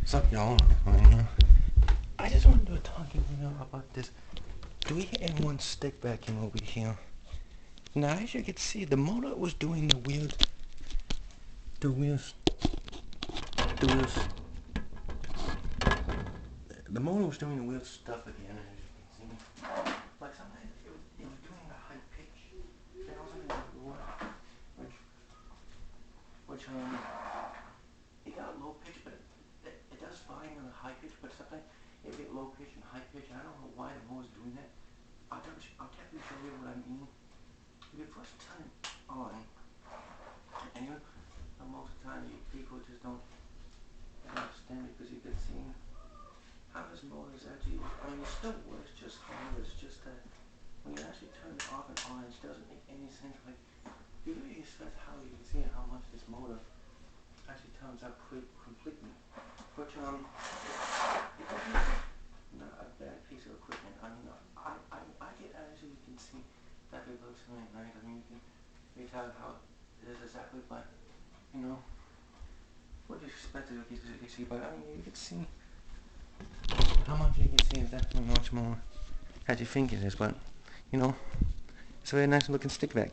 What's up, y'all? I just want to do a talking about this. Do we have one stick vacuum over here? Now, as you can see, the motor was doing the wheels, the motor was doing the wheel stuff again, as you can see. Like sometimes it was doing the high pitch. That was which it got low pitch, but it does fine on the high pitch, but sometimes it get low pitch and high pitch. I don't know why the motor's doing that. I'll definitely show you what I mean. If you first turn it on, and most of the time people just don't understand it, because you can see how this motor is actually, I mean, it still works just fine, but it's just that when you actually turn it off and on, it doesn't make any sense. Like, you really expect how you can see how much this motor actually turns out completely. But it not a bad piece of equipment. I mean, I get, as you can see, that it looks really nice. I mean, you can tell how it is exactly, but what you expected you can see. But I mean, you can see how much you can see is definitely much more as you think it is. But it's a very nice looking stick vac.